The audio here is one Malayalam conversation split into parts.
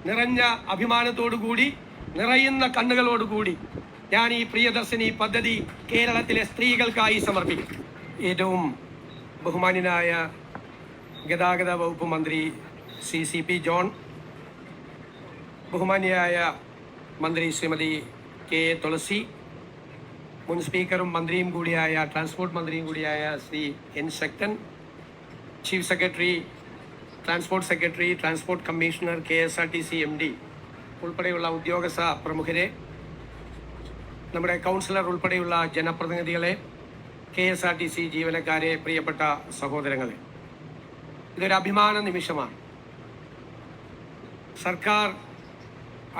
നിറഞ്ഞ അഭിമാനത്തോടുകൂടി, നിറയുന്ന കണ്ണുകളോടുകൂടി ഞാൻ ഈ പ്രിയദർശിനി പദ്ധതി കേരളത്തിലെ സ്ത്രീകൾക്കായി സമർപ്പിക്കും. ഏറ്റവും ബഹുമാന്യനായ ഗതാഗത വകുപ്പ് മന്ത്രി CP ജോൺ, ബഹുമാന്യയായ മന്ത്രി ശ്രീമതി K തുളസി, മുൻ സ്പീക്കറും മന്ത്രിയും കൂടിയായ ട്രാൻസ്പോർട്ട് മന്ത്രിയും കൂടിയായ Shri N Sakthan, chief secretary, transport secretary, transport commissioner, KSRTC MD ഉൾപ്പെടെയുള്ള ഉദ്യോഗസ്ഥ പ്രമുഖരെ, നമ്മുടെ കൗൺസിലർ ഉൾപ്പെടെയുള്ള ജനപ്രതിനിധികളെ, KSRTC ജീവനക്കാരെ, പ്രിയപ്പെട്ട സഹോദരങ്ങളെ, ഇതൊരു അഭിമാന നിമിഷമാണ്. സർക്കാർ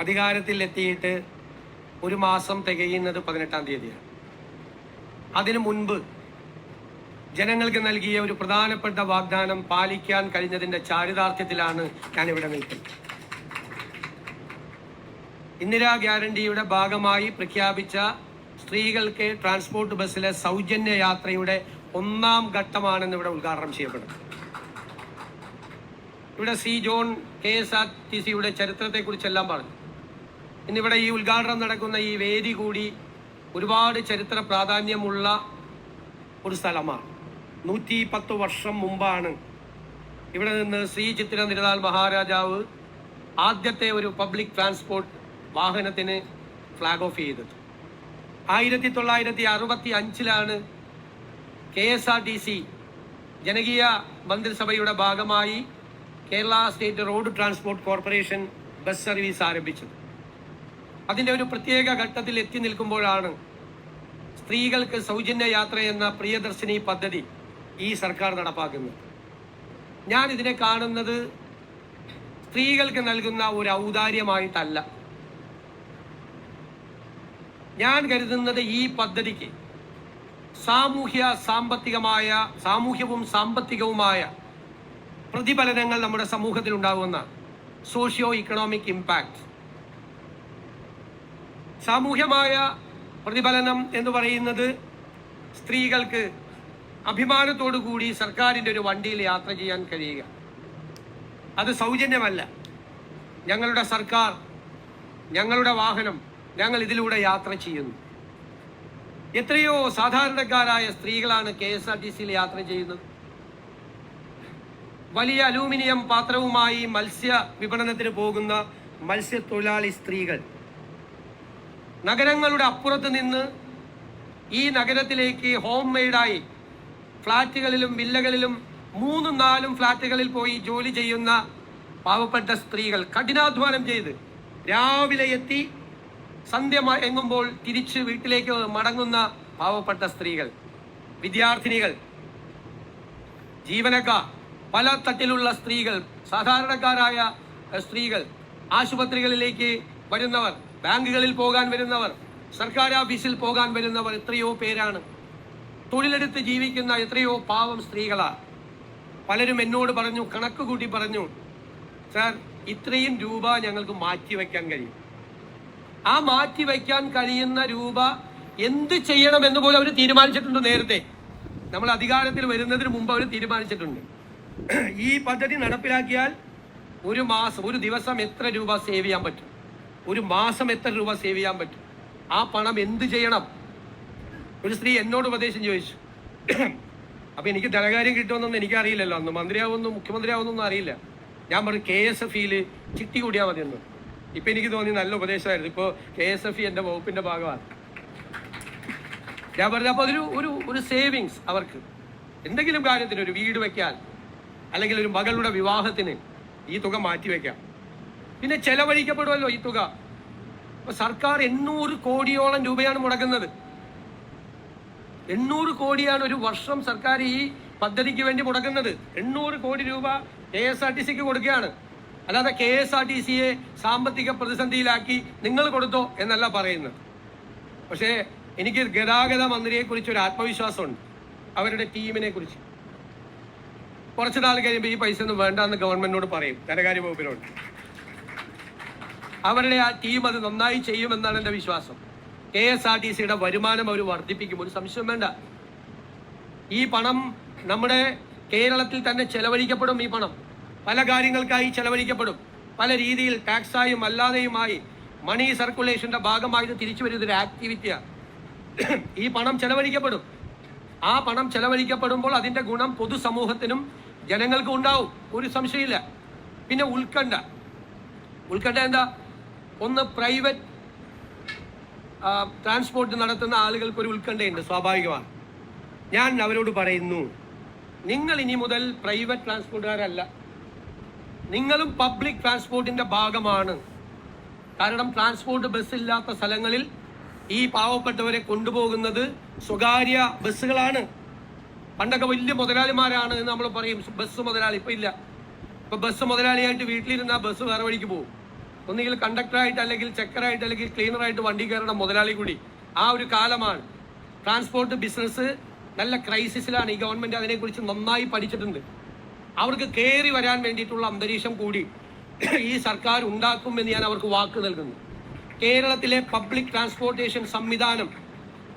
അധികാരത്തിൽ എത്തിയിട്ട് ഒരു മാസം തികയുന്നത് 18-ാം തീയതിയാണ്. അതിനു മുൻപ് ജനങ്ങൾക്ക് നൽകിയ ഒരു പ്രധാനപ്പെട്ട വാഗ്ദാനം പാലിക്കാൻ കഴിഞ്ഞതിൻ്റെ ചാരിതാർത്ഥ്യത്തിലാണ് ഞാനിവിടെ നിൽക്കുന്നത്. ഇന്ദിരാ ഗ്യാരണ്ടിയുടെ ഭാഗമായി പ്രഖ്യാപിച്ച സ്ത്രീകൾക്ക് ട്രാൻസ്പോർട്ട് ബസ്സിലെ സൗജന്യ യാത്രയുടെ 1-ാം ഘട്ടമാണെന്ന് ഇവിടെ ഉദ്ഘാടനം ചെയ്യപ്പെടുന്നത്. ഇവിടെ ജോൺ KSRTCയുടെ ചരിത്രത്തെക്കുറിച്ചെല്ലാം പറഞ്ഞു. ഇന്നിവിടെ ഈ ഉദ്ഘാടനം നടക്കുന്ന ഈ വേദി കൂടി ഒരുപാട് ചരിത്ര പ്രാധാന്യമുള്ള ഒരു സ്ഥലമാണ്. 110 വർഷം മുമ്പാണ് ഇവിടെ നിന്ന് ശ്രീ ചിത്തിര തിരുനാൾ മഹാരാജാവ് ആദ്യത്തെ ഒരു പബ്ലിക് ട്രാൻസ്പോർട്ട് വാഹനത്തിന് ഫ്ലാഗ് ഓഫ് ചെയ്തത്. 1965 KSRTC ജനകീയ മന്ത്രിസഭയുടെ ഭാഗമായി Kerala state road transport corporation bus service ആരംഭിച്ചത്. അതിൻ്റെ ഒരു പ്രത്യേക ഘട്ടത്തിൽ എത്തി നിൽക്കുമ്പോഴാണ് സ്ത്രീകൾക്ക് സൗജന്യ യാത്ര എന്ന പ്രിയദർശിനി പദ്ധതി ഈ സർക്കാർ നടപ്പാക്കുന്നത്. ഞാൻ ഇതിനെ കാണുന്നത് സ്ത്രീകൾക്ക് നൽകുന്ന ഒരു ഔദാര്യമായിട്ടല്ല. ഞാൻ കരുതുന്നത് ഈ പദ്ധതിക്ക് സാമൂഹ്യവും സാമ്പത്തികവുമായ പ്രതിഫലനങ്ങൾ നമ്മുടെ സമൂഹത്തിൽ ഉണ്ടാകുന്ന സോഷ്യോ ഇക്കണോമിക് ഇമ്പാക്ട്. സാമൂഹ്യമായ പ്രതിഫലനം എന്ന് പറയുന്നത് സ്ത്രീകൾക്ക് അഭിമാനത്തോടു കൂടി സർക്കാരിൻ്റെ ഒരു വണ്ടിയിൽ യാത്ര ചെയ്യാൻ കഴിയുക. അത് സൗജന്യമല്ല. ഞങ്ങളുടെ സർക്കാർ, ഞങ്ങളുടെ വാഹനം, ഞങ്ങൾ ഇതിലൂടെ യാത്ര ചെയ്യുന്നു. എത്രയോ സാധാരണക്കാരായ സ്ത്രീകളാണ് KSRTCയിൽ യാത്ര ചെയ്യുന്നത്. വലിയ അലൂമിനിയം പാത്രവുമായി മത്സ്യ വിപണനത്തിന് പോകുന്ന മത്സ്യത്തൊഴിലാളി സ്ത്രീകൾ നഗരങ്ങളുടെ അപ്പുറത്ത് നിന്ന് ഈ നഗരത്തിലേക്ക് ഹോം മെയ്ഡായി ഫ്ലാറ്റുകളിലും വില്ലകളിലും 3-4 ഫ്ലാറ്റുകളിൽ പോയി ജോലി ചെയ്യുന്ന പാവപ്പെട്ട സ്ത്രീകൾ, കഠിനാധ്വാനം ചെയ്ത് രാവിലെ എത്തി സന്ധ്യ എങ്ങുമ്പോൾ തിരിച്ച് വീട്ടിലേക്ക് മടങ്ങുന്ന പാവപ്പെട്ട സ്ത്രീകൾ, വിദ്യാർത്ഥിനികൾ, ജീവനക്കാർ, പല തട്ടിലുള്ള സ്ത്രീകൾ, സാധാരണക്കാരായ സ്ത്രീകൾ, ആശുപത്രികളിലേക്ക് വരുന്നവർ, ബാങ്കുകളിൽ പോകാൻ വരുന്നവർ, സർക്കാർ ഓഫീസിൽ പോകാൻ വരുന്നവർ, എത്രയോ പേരാണ്. തൊഴിലെടുത്ത് ജീവിക്കുന്ന എത്രയോ പാവം സ്ത്രീകളാണ്. പലരും എന്നോട് പറഞ്ഞു, കണക്ക് കൂട്ടി പറഞ്ഞു, സാർ ഇത്രയും രൂപ ഞങ്ങൾക്ക് മാറ്റിവെക്കാൻ കഴിയും. ആ മാറ്റിവെക്കാൻ കഴിയുന്ന രൂപ എന്ത് ചെയ്യണമെന്ന് പോലും അവർ തീരുമാനിച്ചിട്ടുണ്ട്. നേരത്തെ നമ്മൾ അധികാരത്തിൽ വരുന്നതിന് മുമ്പ് അവർ തീരുമാനിച്ചിട്ടുണ്ട്. ഈ പദ്ധതി നടപ്പിലാക്കിയാൽ ഒരു ദിവസം എത്ര രൂപ സേവ് ചെയ്യാൻ പറ്റും, ഒരു മാസം എത്ര രൂപ സേവ് ചെയ്യാൻ പറ്റും, ആ പണം എന്ത് ചെയ്യണം. ഒരു സ്ത്രീ എന്നോട് ഉപദേശം ചോദിച്ചു. അപ്പം എനിക്ക് ധനകാര്യം കിട്ടുമെന്നൊന്നും എനിക്കറിയില്ലല്ലോ, അന്ന് മന്ത്രിയാവുമെന്നും മുഖ്യമന്ത്രിയാവുമെന്നൊന്നും അറിയില്ല. ഞാൻ പറഞ്ഞു KSFEയിൽ ചിട്ടി കൂടിയാൽ മതിയെന്ന്. ഇപ്പം എനിക്ക് തോന്നി നല്ല ഉപദേശമായിരുന്നു. ഇപ്പോൾ KSFE എൻ്റെ വകുപ്പിൻ്റെ ഭാഗമാണ്. ഞാൻ പറഞ്ഞു അപ്പോൾ ഒരു സേവിങ്സ് അവർക്ക് എന്തെങ്കിലും കാര്യത്തിന്, ഒരു വീട് വയ്ക്കാൻ അല്ലെങ്കിൽ ഒരു മകളുടെ വിവാഹത്തിന് ഈ തുക മാറ്റിവെക്കാം. പിന്നെ ചെലവഴിക്കപ്പെടുമല്ലോ ഈ തുക. അപ്പോൾ സർക്കാർ 800 കോടിയോളം രൂപയാണ് മുടക്കുന്നത്. 800 കോടിയാണ് ഒരു വർഷം സർക്കാർ ഈ പദ്ധതിക്ക് വേണ്ടി മുടക്കുന്നത്. 800 കോടി രൂപ KSRTCക്ക് കൊടുക്കുകയാണ്. അല്ലാതെ KSRTCയെ സാമ്പത്തിക പ്രതിസന്ധിയിലാക്കി നിങ്ങൾ കൊടുത്തോ എന്നല്ല പറയുന്നത്. പക്ഷേ എനിക്ക് ഗതാഗത മന്ത്രിയെക്കുറിച്ച് ഒരു ആത്മവിശ്വാസമുണ്ട്, അവരുടെ ടീമിനെ കുറിച്ച്. കുറച്ച് നാൾ കഴിയുമ്പോൾ ഈ പൈസ ഒന്നും വേണ്ടെന്ന് ഗവൺമെന്റിനോട് പറയും, ധനകാര്യ വകുപ്പിനോട്. അവരുടെ ആ ടീം അത് നന്നായി ചെയ്യുമെന്നാണ് എൻ്റെ വിശ്വാസം. KSRTCയുടെ വരുമാനം അവർ വർദ്ധിപ്പിക്കും, ഒരു സംശയം വേണ്ട. ഈ പണം നമ്മുടെ കേരളത്തിൽ തന്നെ ചെലവഴിക്കപ്പെടും. ഈ പണം പല കാര്യങ്ങൾക്കായി ചെലവഴിക്കപ്പെടും. പല രീതിയിൽ ടാക്സായും അല്ലാതെയുമായി മണി സർക്കുലേഷന്റെ ഭാഗമായിട്ട് തിരിച്ചു വരുന്ന ഒരു ആക്ടിവിറ്റിയാണ്. ഈ പണം ചെലവഴിക്കപ്പെടും. ആ പണം ചെലവഴിക്കപ്പെടുമ്പോൾ അതിന്റെ ഗുണം പൊതുസമൂഹത്തിനും ജനങ്ങൾക്കും ഉണ്ടാവും, ഒരു സംശയമില്ല. പിന്നെ ഉത്കണ്ഠ എന്താ? ഒന്ന്, പ്രൈവറ്റ് ട്രാൻസ്പോർട്ട് നടത്തുന്ന ആളുകൾക്ക് ഒരു ഉത്കണ്ഠയുണ്ട്, സ്വാഭാവികമാണ്. ഞാൻ അവരോട് പറയുന്നു, നിങ്ങൾ ഇനി മുതൽ പ്രൈവറ്റ് ട്രാൻസ്പോർട്ടുകാരല്ല, നിങ്ങളും പബ്ലിക് ട്രാൻസ്പോർട്ടിന്റെ ഭാഗമാണ്. കാരണം ട്രാൻസ്പോർട്ട് ബസ്സില്ലാത്ത സ്ഥലങ്ങളിൽ ഈ പാവപ്പെട്ടവരെ കൊണ്ടുപോകുന്നത് സ്വകാര്യ ബസ്സുകളാണ്. പണ്ടൊക്കെ വലിയ മുതലാളിമാരാണ് എന്ന് നമ്മൾ പറയും, ബസ് മുതലാളി. ഇപ്പൊ ഇല്ല. ഇപ്പൊ ബസ് മുതലാളിയായിട്ട് വീട്ടിലിരുന്ന ബസ് വേറെ വഴിക്ക് പോകും. ഒന്നുകിൽ കണ്ടക്ടറായിട്ട്, അല്ലെങ്കിൽ ചെക്കറായിട്ട്, അല്ലെങ്കിൽ ക്ലീനറായിട്ട് വണ്ടി കയറണം മുതലാളി കൂടി. ആ ഒരു കാലമാണ്. ട്രാൻസ്പോർട്ട് ബിസിനസ് നല്ല ക്രൈസിസിലാണ്. ഈ ഗവൺമെന്റ് അതിനെക്കുറിച്ച് നന്നായി പഠിച്ചിട്ടുണ്ട്. അവർക്ക് കയറി വരാൻ വേണ്ടിയിട്ടുള്ള അന്തരീക്ഷം കൂടി ഈ സർക്കാർ ഉണ്ടാക്കുമെന്ന് ഞാൻ അവർക്ക് വാക്ക് നൽകുന്നു. കേരളത്തിലെ പബ്ലിക് ട്രാൻസ്പോർട്ടേഷൻ സംവിധാനം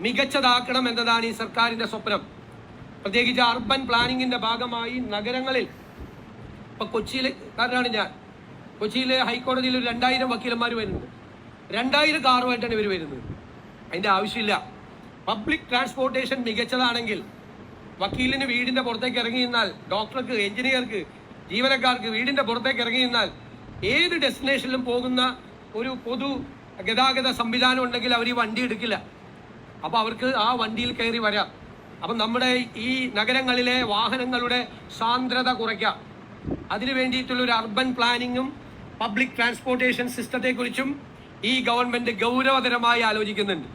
മികച്ചതാക്കണം എന്നതാണ് ഈ സർക്കാരിന്റെ സ്വപ്നം. പ്രത്യേകിച്ച് അർബൻ പ്ലാനിങ്ങിന്റെ ഭാഗമായി നഗരങ്ങളിൽ, ഇപ്പൊ കൊച്ചിയിലെക്കാരനാണ് ഞാൻ. കൊച്ചിയിലെ ഹൈക്കോടതിയിൽ ഒരു 2000 വക്കീലന്മാർ വരുന്നുണ്ട്. 2000 കാറുമായിട്ടാണ് ഇവർ വരുന്നത്. അതിന്റെ ആവശ്യമില്ല. പബ്ലിക് ട്രാൻസ്പോർട്ടേഷൻ മികച്ചതാണെങ്കിൽ വക്കീലിന് വീടിന്റെ പുറത്തേക്ക് ഇറങ്ങി നിന്നാൽ, ഡോക്ടർക്ക്, എഞ്ചിനീയർക്ക്, ജീവനക്കാർക്ക് വീടിന്റെ പുറത്തേക്ക് ഇറങ്ങി നിന്നാൽ ഏത് ഡെസ്റ്റിനേഷനിലും പോകുന്ന ഒരു പൊതു ഗതാഗത സംവിധാനം ഉണ്ടെങ്കിൽ അവർ ഈ വണ്ടി എടുക്കില്ല. അപ്പൊ അവർക്ക് ആ വണ്ടിയിൽ കയറി വരാം. അപ്പൊ നമ്മുടെ ഈ നഗരങ്ങളിലെ വാഹനങ്ങളുടെ സാന്ദ്രത കുറയ്ക്കാം. അതിനു വേണ്ടിയിട്ടുള്ള ഒരു അർബൻ പ്ലാനിങ്ങും പബ്ലിക് ട്രാൻസ്പോർട്ടേഷൻ സിസ്റ്റത്തെക്കുറിച്ചും ഈ ഗവൺമെന്റ് ഗൗരവതരമായി ആലോചിക്കുന്നുണ്ട്.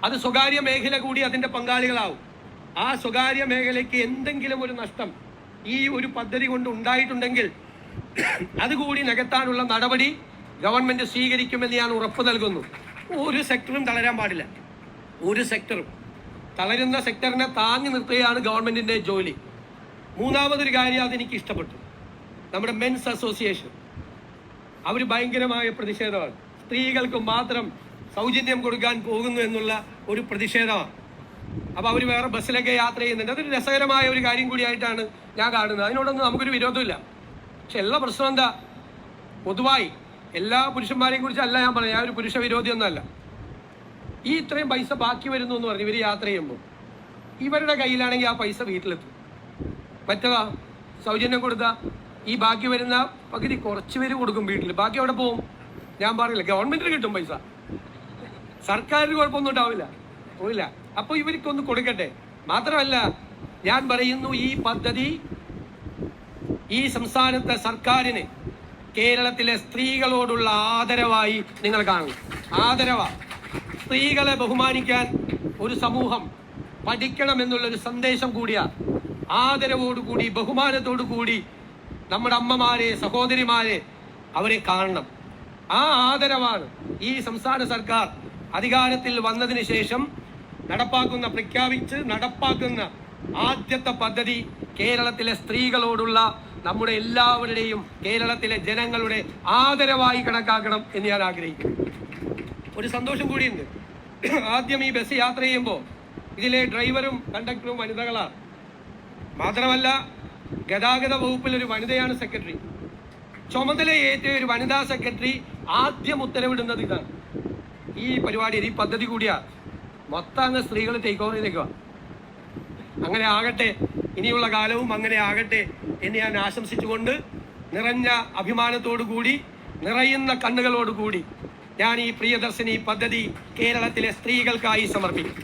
അത് സ്വകാര്യ മേഖല കൂടി അതിന്റെ പങ്കാളികളാവും. ആ സ്വകാര്യ മേഖലയ്ക്ക് എന്തെങ്കിലും ഒരു നഷ്ടം ഈ ഒരു പദ്ധതി കൊണ്ട് ഉണ്ടായിട്ടുണ്ടെങ്കിൽ അതുകൂടി നികത്താനുള്ള നടപടി ഗവൺമെന്റ് സ്വീകരിക്കുമെന്ന് ഞാൻ ഉറപ്പ് നൽകുന്നു. ഒരു സെക്ടറും തളരാൻ പാടില്ല. ഒരു സെക്ടറും തളരുന്ന സെക്ടറിനെ താങ്ങി നിർത്തുകയാണ് ഗവൺമെന്റിന്റെ ജോലി. മൂന്നാമതൊരു കാര്യം അതെനിക്ക് ഇഷ്ടപ്പെട്ടു. നമ്മുടെ മെൻസ് അസോസിയേഷൻ അവർ ഭയങ്കരമായ പ്രതിഷേധമാണ്. സ്ത്രീകൾക്ക് മാത്രം സൗജന്യം കൊടുക്കാൻ പോകുന്നു എന്നുള്ള ഒരു പ്രതിഷേധമാണ്. അപ്പൊ അവർ വേറെ ബസ്സിലൊക്കെ യാത്ര ചെയ്യുന്നുണ്ട്. അതൊരു രസകരമായ ഒരു കാര്യം കൂടിയായിട്ടാണ് ഞാൻ കാണുന്നത്. അതിനോടൊന്നും നമുക്കൊരു വിരോധമില്ല. പക്ഷെ എല്ലാ പ്രശ്നം എന്താ? പൊതുവായി എല്ലാ പുരുഷന്മാരെയും കുറിച്ച് അല്ല ഞാൻ പറയാം. ഞാൻ ഒരു പുരുഷ വിരോധിയൊന്നുമല്ല. ഈ ഇത്രയും പൈസ ബാക്കി വരുന്നു എന്ന് പറഞ്ഞു ഇവർ യാത്ര ചെയ്യുമ്പോൾ ഇവരുടെ കയ്യിലാണെങ്കിൽ ആ പൈസ വീട്ടിലെത്തും. മറ്റേതാ സൗജന്യം കൊടുത്താൽ ഈ ബാക്കി വരുന്ന പകുതി കുറച്ച് പേര് കൊടുക്കും വീട്ടിൽ. ബാക്കി അവിടെ പോവും. ഞാൻ പറയില്ല, ഗവൺമെന്റിന് കിട്ടും പൈസ, സർക്കാരിന് കുഴപ്പമൊന്നും ഉണ്ടാവില്ല, പോയില്ല. അപ്പൊ ഇവർക്കൊന്ന് കൊടുക്കട്ടെ. മാത്രമല്ല ഞാൻ പറയുന്നു, ഈ പദ്ധതി ഈ സംസ്ഥാനത്തെ സർക്കാരിന് കേരളത്തിലെ സ്ത്രീകളോടുള്ള ആദരവായി നിങ്ങൾ കാണും. ആദരവ. സ്ത്രീകളെ ബഹുമാനിക്കാൻ ഒരു സമൂഹം പഠിക്കണമെന്നുള്ളൊരു സന്ദേശം കൂടിയാണ്. ആദരവോടുകൂടി, ബഹുമാനത്തോടു കൂടി നമ്മുടെ അമ്മമാരെ, സഹോദരിമാരെ അവരെ കാണണം. ആ ആദരവാണ് ഈ സംസ്ഥാന സർക്കാർ അധികാരത്തിൽ വന്നതിന് ശേഷം പ്രഖ്യാപിച്ച് നടപ്പാക്കുന്ന ആദ്യത്തെ പദ്ധതി കേരളത്തിലെ സ്ത്രീകളോടുള്ള നമ്മുടെ എല്ലാവരുടെയും, കേരളത്തിലെ ജനങ്ങളുടെ ആദരവായി കണക്കാക്കണം എന്ന് ഞാൻ ആഗ്രഹിക്കുന്നു. ഒരു സന്തോഷം കൂടിയുണ്ട്. ആദ്യം ഈ ബസ് യാത്ര ചെയ്യുമ്പോൾ ഇതിലെ ഡ്രൈവറും കണ്ടക്ടറും വനിതകളാണ്. മാത്രമല്ല ഗതാഗത വകുപ്പിൽ ഒരു വനിതയാണ് സെക്രട്ടറി. ചുമതലയേറ്റ ഒരു വനിതാ സെക്രട്ടറി ആദ്യം ഉത്തരവിടുന്നത് ഇതാണ്. ഈ പരിപാടിയിൽ ഈ പദ്ധതി കൂടിയാണ്. മൊത്തം അങ്ങ് സ്ത്രീകൾ ടേക്ക് ഓവർ ചെയ്തേക്കുക. അങ്ങനെ ആകട്ടെ, ഇനിയുള്ള കാലവും അങ്ങനെ ആകട്ടെ എന്ന് ഞാൻ ആശംസിച്ചുകൊണ്ട് നിറഞ്ഞ അഭിമാനത്തോടു കൂടി, നിറയുന്ന കണ്ണുകളോടുകൂടി ഞാൻ ഈ പ്രിയദർശിനി പദ്ധതി കേരളത്തിലെ സ്ത്രീകൾക്കായി സമർപ്പിക്കും.